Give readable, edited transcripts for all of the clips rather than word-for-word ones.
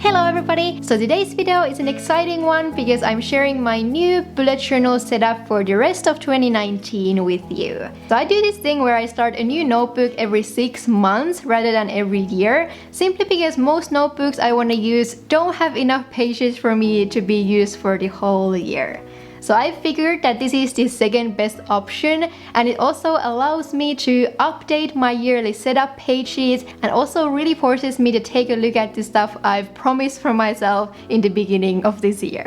Hello everybody! So today's video is an exciting one because I'm sharing my new bullet journal setup for the rest of 2019 with you. So I do this thing where I start a new notebook every 6 months rather than every year, simply because most notebooks I want to use don't have enough pages for me to be used for the whole year. So I figured that this is the second best option, and it also allows me to update my yearly setup pages and also really forces me to take a look at the stuff I've promised for myself in the beginning of this year.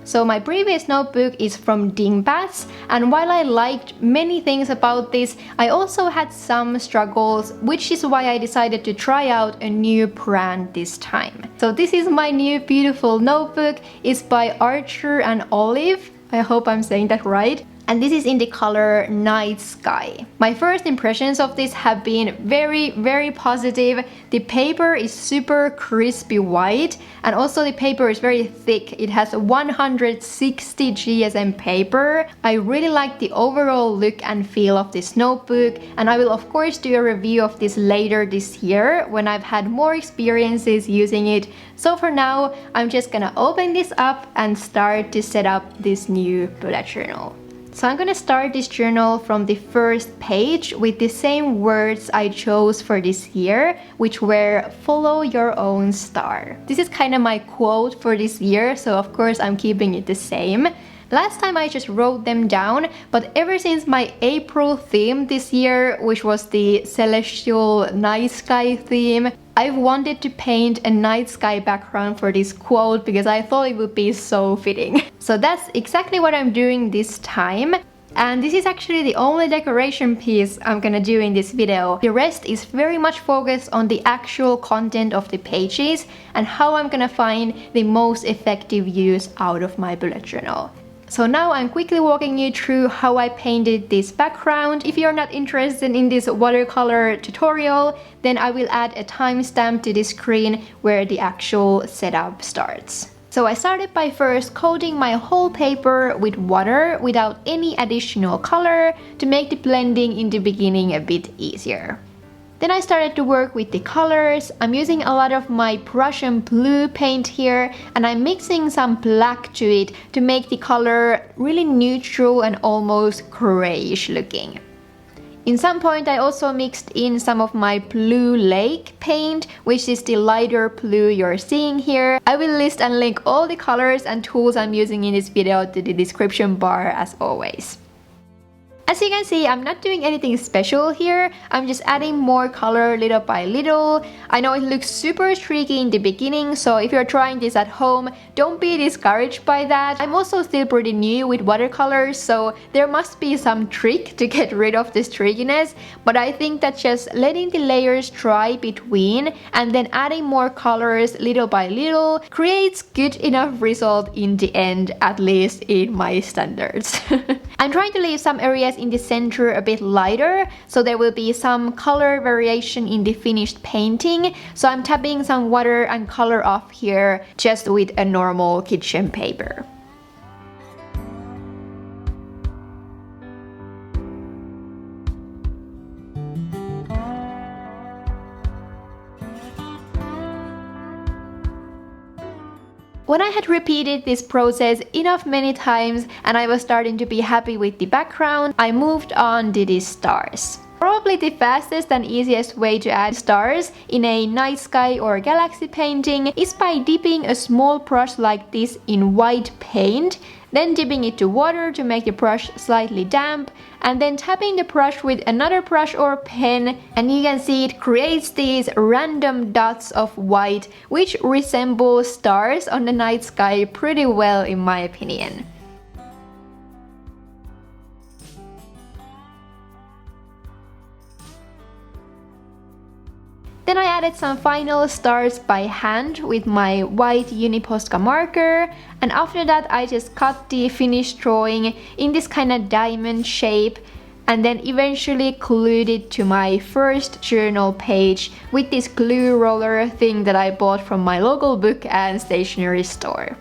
So my previous notebook is from Dingbatz, and while I liked many things about this, I also had some struggles, which is why I decided to try out a new brand this time. So this is my new beautiful notebook. It's by Archer&Olive. I hope I'm saying that right. And this is in the color Night Sky. My first impressions of this have been very positive. The paper is super crispy white, and also the paper is very thick. It has 160 GSM paper. I really like the overall look and feel of this notebook, and I will of course do a review of this later this year when I've had more experiences using it. So for now, I'm just gonna open this up and start to set up this new bullet journal. So I'm gonna start this journal from the first page with the same words I chose for this year, which were follow your own star. This is kind of my quote for this year, so of course I'm keeping it the same. Last time I just wrote them down, but ever since my April theme this year, which was the celestial night sky theme, I've wanted to paint a night sky background for this quote because I thought it would be so fitting. So that's exactly what I'm doing this time. And this is actually the only decoration piece I'm gonna do in this video. The rest is very much focused on the actual content of the pages and how I'm gonna find the most effective use out of my bullet journal. So now I'm quickly walking you through how I painted this background. If you're not interested in this watercolor tutorial, then I will add a timestamp to the screen where the actual setup starts. So I started by first coating my whole paper with water without any additional color to make the blending in the beginning a bit easier. Then I started to work with the colors. I'm using a lot of my Prussian blue paint here, and I'm mixing some black to it to make the color really neutral and almost grayish looking. In some point I also mixed in some of my blue lake paint, which is the lighter blue you're seeing here. I will list and link all the colors and tools I'm using in this video to the description bar as always. As you can see, I'm not doing anything special here. I'm just adding more color little by little. I know it looks super streaky in the beginning, so if you're trying this at home, don't be discouraged by that. I'm also still pretty new with watercolors, so there must be some trick to get rid of the streakiness, but I think that just letting the layers dry between and then adding more colors little by little creates good enough result in the end, at least in my standards. I'm trying to leave some areas in the center a bit lighter, so there will be some color variation in the finished painting. So I'm tapping some water and color off here just with a normal kitchen paper. When I had repeated this process many times and I was starting to be happy with the background, I moved on to the stars. Probably the fastest and easiest way to add stars in a night sky or galaxy painting is by dipping a small brush like this in white paint, then dipping it to water to make the brush slightly damp, and then tapping the brush with another brush or pen, and you can see it creates these random dots of white which resemble stars on the night sky pretty well in my opinion. Then I added some final stars by hand with my white Uniposca marker, and after that I just cut the finished drawing in this kind of diamond shape and then eventually glued it to my first journal page with this glue roller thing that I bought from my local book and stationery store.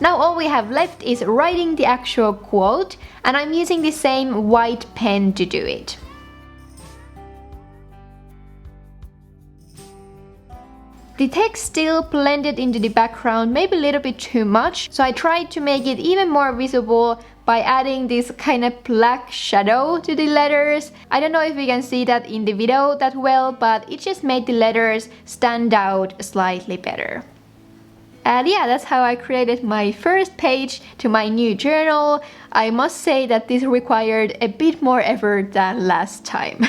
Now all we have left is writing the actual quote, and I'm using the same white pen to do it. The text still blended into the background, maybe a little bit too much, so I tried to make it even more visible by adding this kind of black shadow to the letters. I don't know if you can see that in the video that well, but it just made the letters stand out slightly better. And yeah, that's how I created my first page to my new journal. I must say that this required a bit more effort than last time.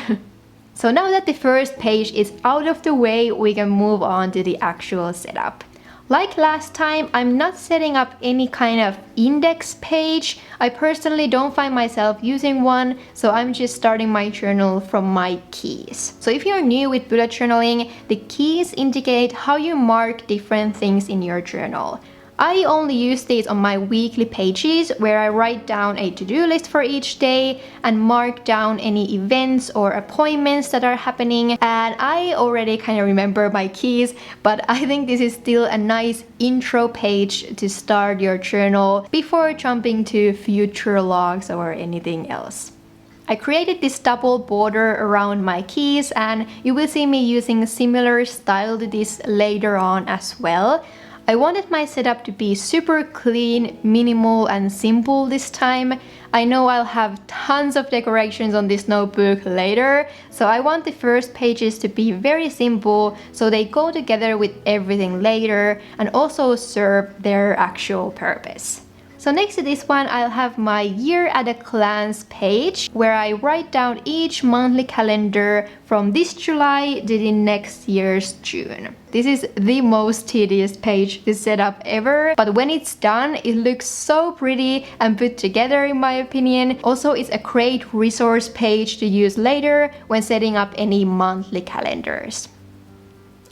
So now that the first page is out of the way, we can move on to the actual setup. Like last time, I'm not setting up any kind of index page. I personally don't find myself using one, so I'm just starting my journal from my keys. So if you're new with bullet journaling, the keys indicate how you mark different things in your journal. I only use these on my weekly pages where I write down a to-do list for each day and mark down any events or appointments that are happening. And I already kind of remember my keys, but I think this is still a nice intro page to start your journal before jumping to future logs or anything else. I created this double border around my keys, and you will see me using a similar style to this later on as well. I wanted my setup to be super clean, minimal and simple this time. I know I'll have tons of decorations on this notebook later, so I want the first pages to be very simple so they go together with everything later and also serve their actual purpose. So next to this one, I'll have my year at a glance page where I write down each monthly calendar from this July to the next year's June. This is the most tedious page to set up ever, but when it's done, it looks so pretty and put together in my opinion. Also, it's a great resource page to use later when setting up any monthly calendars.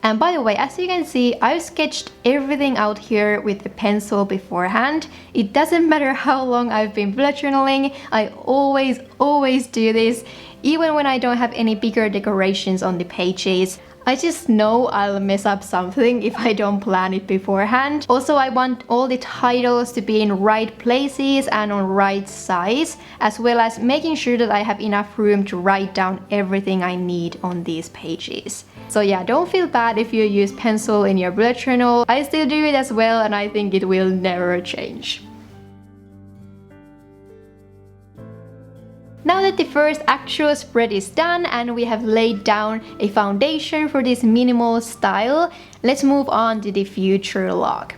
And by the way, as you can see, I've sketched everything out here with a pencil beforehand. It doesn't matter how long I've been bullet journaling, I always do this, even when I don't have any bigger decorations on the pages. I just know I'll mess up something if I don't plan it beforehand. Also, I want all the titles to be in right places and on right size, as well as making sure that I have enough room to write down everything I need on these pages. So yeah, don't feel bad if you use pencil in your bullet journal. I still do it as well, and I think it will never change. Now that the first actual spread is done and we have laid down a foundation for this minimal style, let's move on to the future log.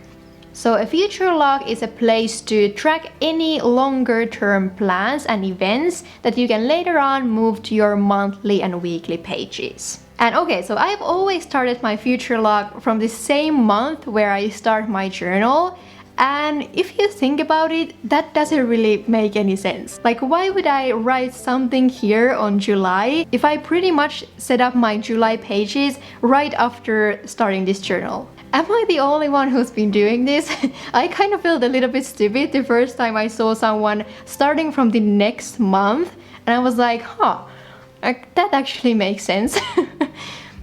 So a future log is a place to track any longer term plans and events that you can later on move to your monthly and weekly pages. And okay, so I've always started my future log from the same month where I start my journal. And if you think about it, that doesn't really make any sense. Like, why would I write something here on July if I pretty much set up my July pages right after starting this journal? Am I the only one who's been doing this? I kind of felt a little bit stupid the first time I saw someone starting from the next month, and I was like, huh, that actually makes sense.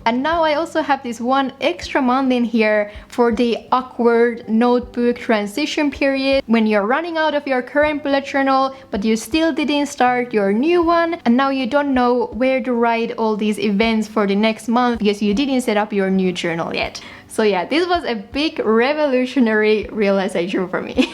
And now I also have this one extra month in here for the awkward notebook transition period when you're running out of your current bullet journal, but you still didn't start your new one, and now you don't know where to write all these events for the next month because you didn't set up your new journal yet. So yeah, this was a big revolutionary realization for me.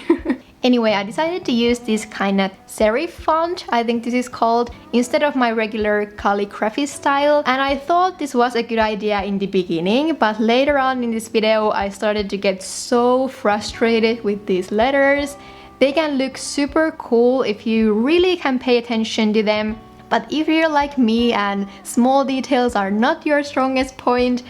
Anyway, I decided to use this kind of serif font, I think this is called, instead of my regular calligraphy style. And I thought this was a good idea in the beginning, but later on in this video I started to get so frustrated with these letters. They can look super cool if you really can pay attention to them, but if you're like me and small details are not your strongest point,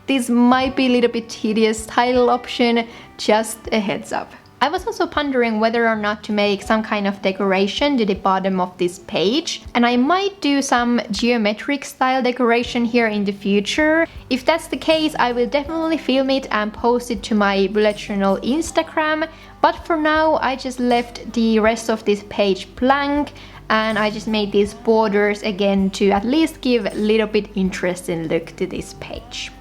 this might be a little bit tedious title option, just a heads up. I was also pondering whether or not to make some kind of decoration to the bottom of this page, and I might do some geometric style decoration here in the future. If that's the case, I will definitely film it and post it to my bullet journal Instagram, but for now I just left the rest of this page blank, and I just made these borders again to at least give a little bit interesting look to this page.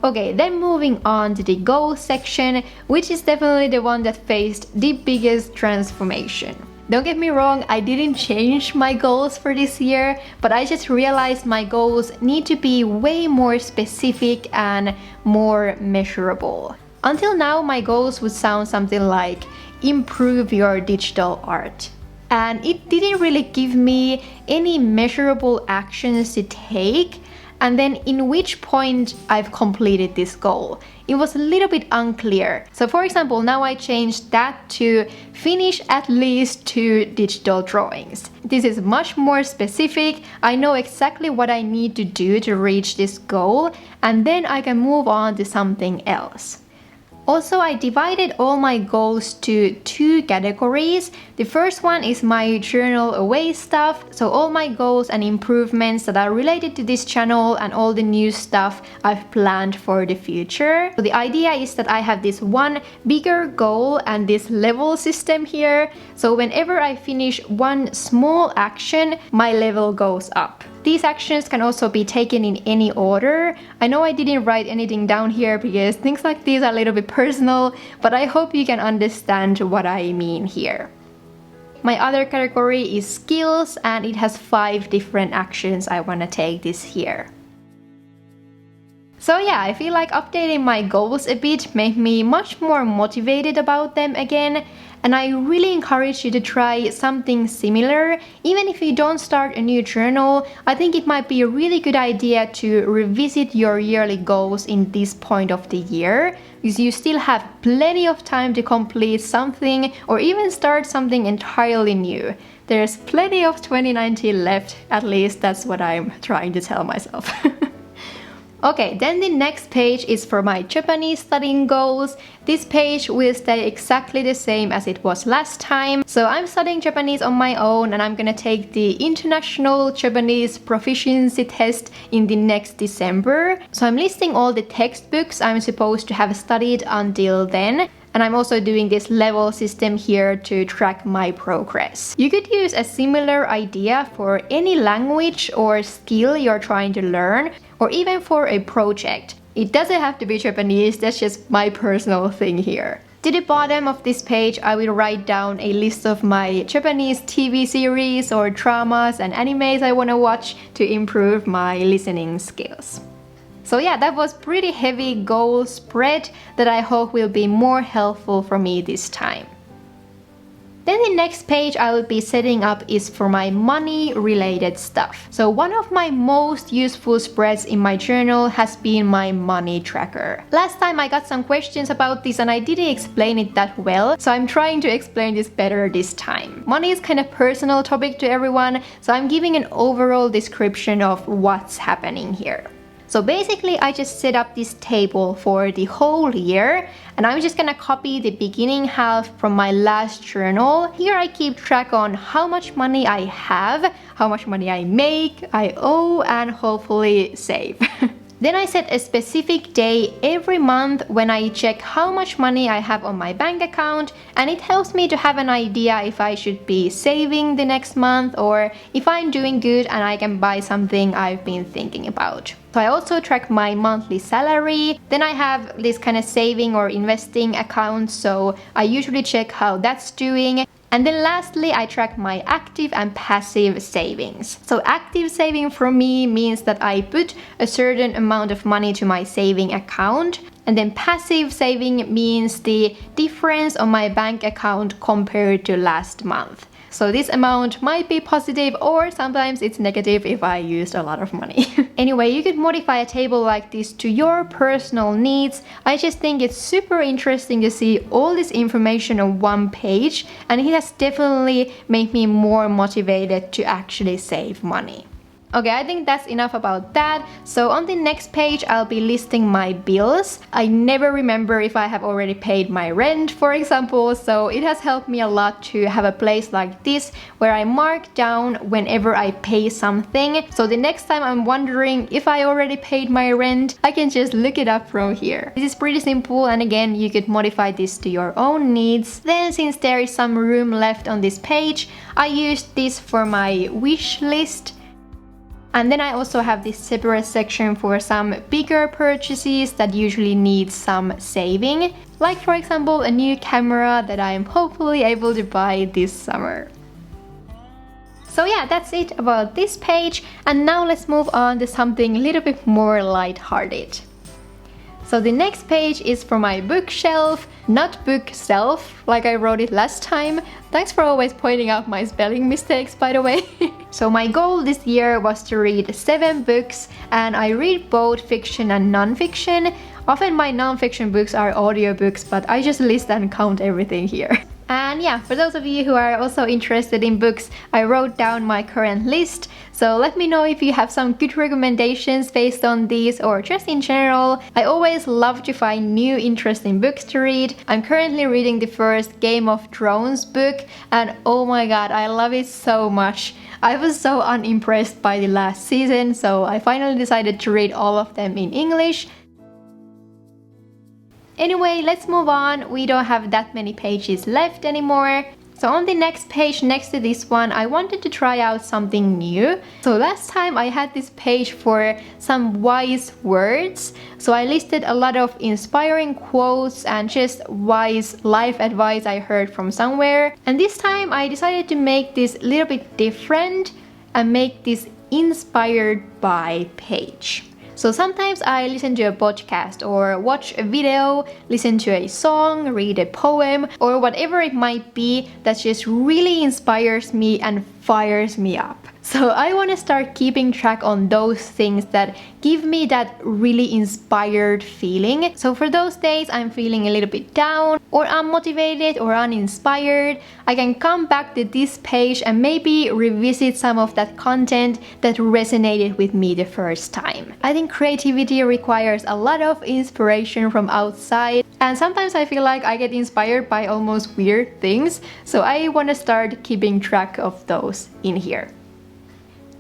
Okay, then moving on to the goals section, which is definitely the one that faced the biggest transformation. Don't get me wrong, I didn't change my goals for this year, but I just realized my goals need to be way more specific and more measurable. Until now, my goals would sound something like improve your digital art. And it didn't really give me any measurable actions to take, and then in which point I've completed this goal. It was a little bit unclear. So for example, now I changed that to finish at least 2 digital drawings. This is much more specific. I know exactly what I need to do to reach this goal, and then I can move on to something else. Also, I divided all my goals to 2 categories. The first one is my journal away stuff, so all my goals and improvements that are related to this channel and all the new stuff I've planned for the future. So the idea is that I have this one bigger goal and this level system here, so whenever I finish one small action, my level goes up. These actions can also be taken in any order. I know I didn't write anything down here because things like these are a little bit personal, but I hope you can understand what I mean here. My other category is skills, and it has 5 different actions I want to take this year. So yeah, I feel like updating my goals a bit made me much more motivated about them again, and I really encourage you to try something similar. Even if you don't start a new journal, I think it might be a really good idea to revisit your yearly goals in this point of the year, because you still have plenty of time to complete something or even start something entirely new. There's plenty of 2019 left, at least that's what I'm trying to tell myself. Okay, then the next page is for my Japanese studying goals. This page will stay exactly the same as it was last time. So I'm studying Japanese on my own, and I'm gonna take the International Japanese Proficiency Test in the next December. So I'm listing all the textbooks I'm supposed to have studied until then. And I'm also doing this level system here to track my progress. You could use a similar idea for any language or skill you're trying to learn, or even for a project. It doesn't have to be Japanese, that's just my personal thing here. To the bottom of this page, I will write down a list of my Japanese TV series or dramas and animes I want to watch to improve my listening skills. So yeah, that was pretty heavy goal spread that I hope will be more helpful for me this time. Then the next page I will be setting up is for my money related stuff. So one of my most useful spreads in my journal has been my money tracker. Last time I got some questions about this and I didn't explain it that well, so I'm trying to explain this better this time. Money is kind of personal topic to everyone, so I'm giving an overall description of what's happening here. So basically I just set up this table for the whole year, and I'm just gonna copy the beginning half from my last journal. Here I keep track on how much money I have, how much money I make, I owe, and hopefully save. Then I set a specific day every month when I check how much money I have on my bank account, and it helps me to have an idea if I should be saving the next month or if I'm doing good and I can buy something I've been thinking about. So I also track my monthly salary. Then I have this kind of saving or investing account, so I usually check how that's doing. And then lastly, I track my active and passive savings. So active saving for me means that I put a certain amount of money to my saving account. And then passive saving means the difference on my bank account compared to last month. So this amount might be positive, or sometimes it's negative if I used a lot of money. Anyway, you could modify a table like this to your personal needs. I just think it's super interesting to see all this information on one page, and it has definitely made me more motivated to actually save money. Okay, I think that's enough about that. So on the next page, I'll be listing my bills. I never remember if I have already paid my rent, for example, so it has helped me a lot to have a place like this where I mark down whenever I pay something. So the next time I'm wondering if I already paid my rent, I can just look it up from here. This is pretty simple, and again, you could modify this to your own needs. Then, since there is some room left on this page, I used this for my wish list. And then I also have this separate section for some bigger purchases that usually need some saving. Like for example, a new camera that I'm hopefully able to buy this summer. So yeah, that's it about this page, and now let's move on to something a little bit more lighthearted. So the next page is for my bookshelf, not bookshelf, like I wrote it last time. Thanks for always pointing out my spelling mistakes, by the way. So my goal this year was to read 7 books, and I read both fiction and non-fiction. Often my non-fiction books are audiobooks, but I just list and count everything here. And yeah, for those of you who are also interested in books, I wrote down my current list. So let me know if you have some good recommendations based on these or just in general. I always love to find new interesting books to read. I'm currently reading the first Game of Thrones book, and oh my god, I love it so much. I was so unimpressed by the last season, so I finally decided to read all of them in English. Anyway, let's move on. We don't have that many pages left anymore. So on the next page next to this one, I wanted to try out something new. So last time I had this page for some wise words. So I listed a lot of inspiring quotes and just wise life advice I heard from somewhere. And this time I decided to make this a little bit different and make this inspired by page. So sometimes I listen to a podcast or watch a video, listen to a song, read a poem, or whatever it might be that just really inspires me and fires me up. So I want to start keeping track on those things that give me that really inspired feeling. So for those days I'm feeling a little bit down or unmotivated or uninspired, I can come back to this page and maybe revisit some of that content that resonated with me the first time. I think creativity requires a lot of inspiration from outside, and sometimes I feel like I get inspired by almost weird things, so I want to start keeping track of those in here.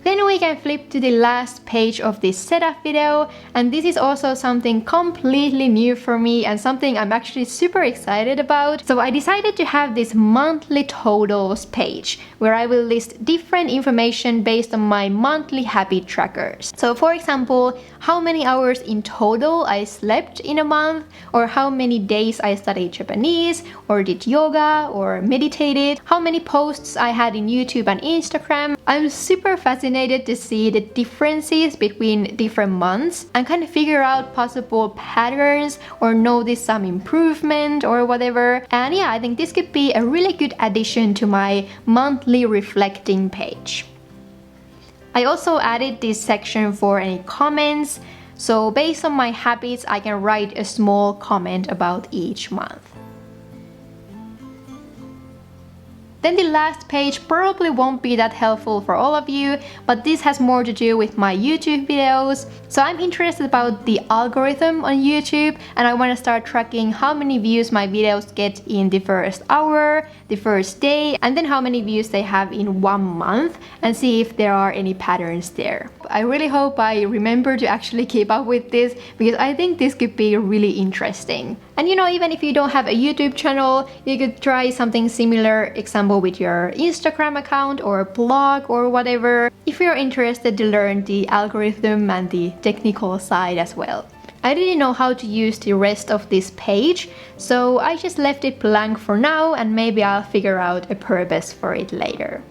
Then we can flip to the last page of this setup video, and this is also something completely new for me and something I'm actually super excited about. So I decided to have this monthly totals page where I will list different information based on my monthly habit trackers. So for example, how many hours in total I slept in a month, or how many days I studied Japanese or did yoga or meditated, how many posts I had in YouTube and Instagram. I'm super fascinated to see the differences between different months and kind of figure out possible patterns or notice some improvement or whatever. And yeah, I think this could be a really good addition to my monthly reflecting page. I also added this section for any comments. So based on my habits, I can write a small comment about each month. Then the last page probably won't be that helpful for all of you, but this has more to do with my YouTube videos. So I'm interested about the algorithm on YouTube, and I want to start tracking how many views my videos get in the first hour, the first day, and then how many views they have in 1 month, and see if there are any patterns there. I really hope I remember to actually keep up with this, because I think this could be really interesting. And you know, even if you don't have a YouTube channel, you could try something similar, example with your Instagram account or blog or whatever, if you're interested to learn the algorithm and the technical side as well. I didn't know how to use the rest of this page, so I just left it blank for now, and maybe I'll figure out a purpose for it later.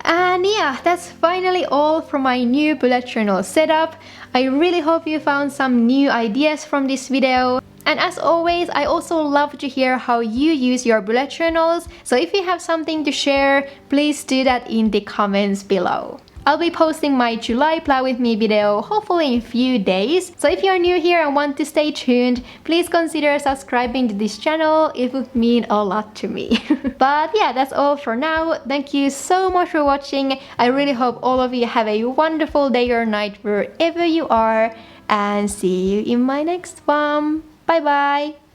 And yeah, that's finally all from my new bullet journal setup. I really hope you found some new ideas from this video. And as always, I also love to hear how you use your bullet journals. So if you have something to share, please do that in the comments below. I'll be posting my July Plow With Me video hopefully in a few days. So if you're new here and want to stay tuned, please consider subscribing to this channel. It would mean a lot to me. But yeah, that's all for now. Thank you so much for watching. I really hope all of you have a wonderful day or night wherever you are. And see you in my next one. Bye bye!